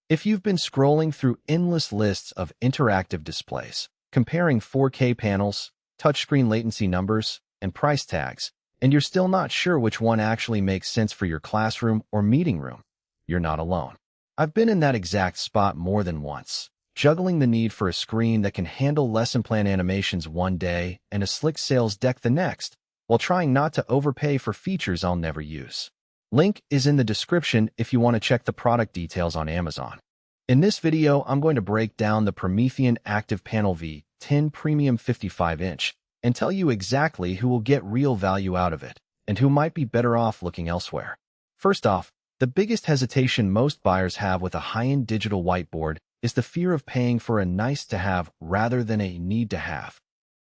If you've been scrolling through endless lists of interactive displays, comparing 4K panels, touchscreen latency numbers, and price tags, and you're still not sure which one actually makes sense for your classroom or meeting room, you're not alone. I've been in that exact spot more than once, juggling the need for a screen that can handle lesson plan animations one day and a slick sales deck the next, while trying not to overpay for features I'll never use. Link is in the description if you want to check the product details on Amazon. In this video, I'm going to break down the Promethean ActivPanel V10 Premium 55-inch and tell you exactly who will get real value out of it and who might be better off looking elsewhere. First off, the biggest hesitation most buyers have with a high-end digital whiteboard is the fear of paying for a nice-to-have rather than a need-to-have.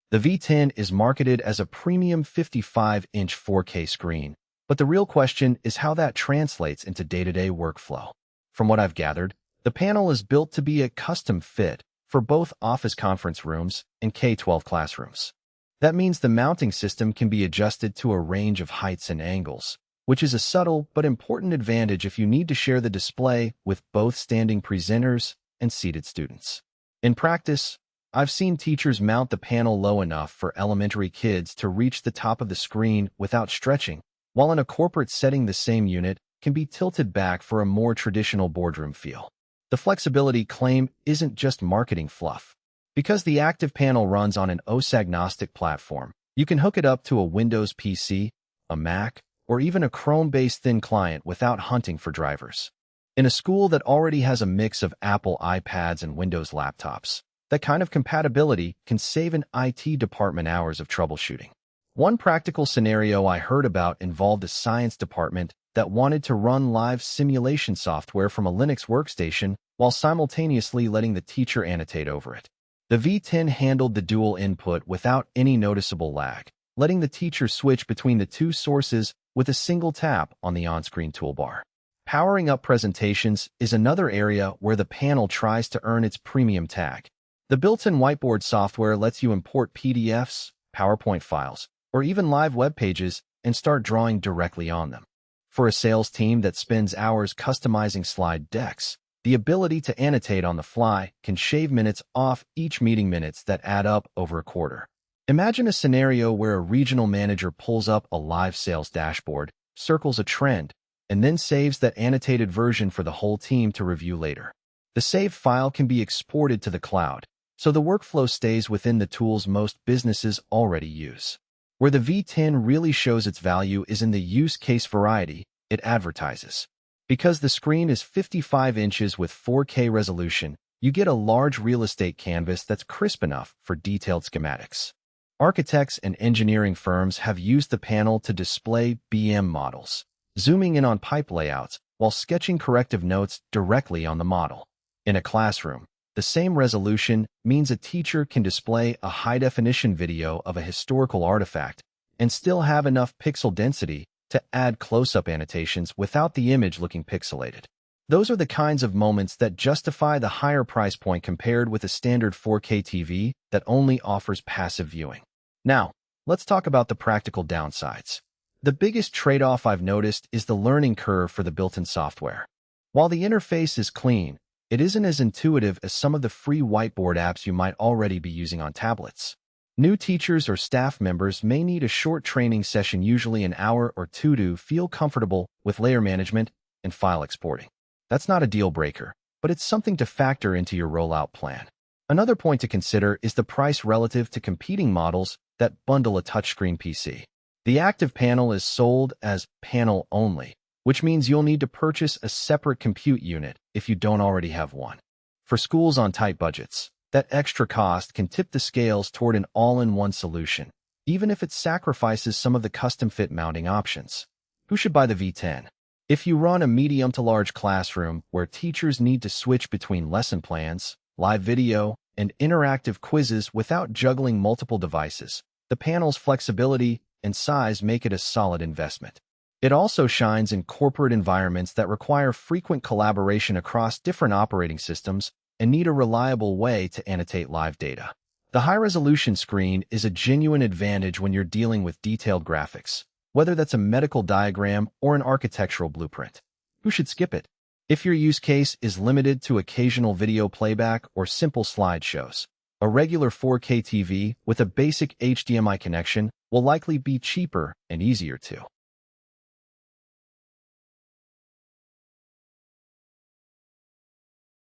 The V10 is marketed as a premium 55-inch 4K screen, but the real question is how that translates into day-to-day workflow. From what I've gathered, the panel is built to be a custom fit for both office conference rooms and K-12 classrooms. That means the mounting system can be adjusted to a range of heights and angles, which is a subtle but important advantage if you need to share the display with both standing presenters and seated students. In practice, I've seen teachers mount the panel low enough for elementary kids to reach the top of the screen without stretching, while in a corporate setting the same unit can be tilted back for a more traditional boardroom feel. The flexibility claim isn't just marketing fluff. Because the ActivPanel runs on an OS-agnostic platform, you can hook it up to a Windows PC, a Mac, or even a Chrome-based thin client without hunting for drivers. In a school that already has a mix of Apple iPads and Windows laptops, that kind of compatibility can save an IT department hours of troubleshooting. One practical scenario I heard about involved a science department that wanted to run live simulation software from a Linux workstation while simultaneously letting the teacher annotate over it. The V10 handled the dual input without any noticeable lag, letting the teacher switch between the two sources with a single tap on the on-screen toolbar. Powering up presentations is another area where the panel tries to earn its premium tag. The built-in whiteboard software lets you import PDFs, PowerPoint files, or even live web pages and start drawing directly on them. For a sales team that spends hours customizing slide decks, the ability to annotate on the fly can shave minutes off each meeting minutes that add up over a quarter. Imagine a scenario where a regional manager pulls up a live sales dashboard, circles a trend, and then saves that annotated version for the whole team to review later. The saved file can be exported to the cloud, so the workflow stays within the tools most businesses already use. Where the V10 really shows its value is in the use case variety it advertises. Because the screen is 55 inches with 4K resolution, you get a large real estate canvas that's crisp enough for detailed schematics. Architects and engineering firms have used the panel to display BM models, zooming in on pipe layouts while sketching corrective notes directly on the model. In a classroom, the same resolution means a teacher can display a high-definition video of a historical artifact and still have enough pixel density to add close-up annotations without the image looking pixelated. Those are the kinds of moments that justify the higher price point compared with a standard 4K TV that only offers passive viewing. Now, let's talk about the practical downsides. The biggest trade-off I've noticed is the learning curve for the built-in software. While the interface is clean, it isn't as intuitive as some of the free whiteboard apps you might already be using on tablets. New teachers or staff members may need a short training session, usually an hour or two, to feel comfortable with layer management and file exporting. That's not a deal breaker, but it's something to factor into your rollout plan. Another point to consider is the price relative to competing models that bundle a touchscreen PC. The ActivPanel is sold as panel only, which means you'll need to purchase a separate compute unit if you don't already have one. For schools on tight budgets, that extra cost can tip the scales toward an all-in-one solution, even if it sacrifices some of the custom-fit mounting options. Who should buy the V10? If you run a medium to large classroom where teachers need to switch between lesson plans, live video, and interactive quizzes without juggling multiple devices, the panel's flexibility and size make it a solid investment. It also shines in corporate environments that require frequent collaboration across different operating systems and need a reliable way to annotate live data. The high-resolution screen is a genuine advantage when you're dealing with detailed graphics, whether that's a medical diagram or an architectural blueprint. Who should skip it? If your use case is limited to occasional video playback or simple slideshows, a regular 4K TV with a basic HDMI connection will likely be cheaper and easier to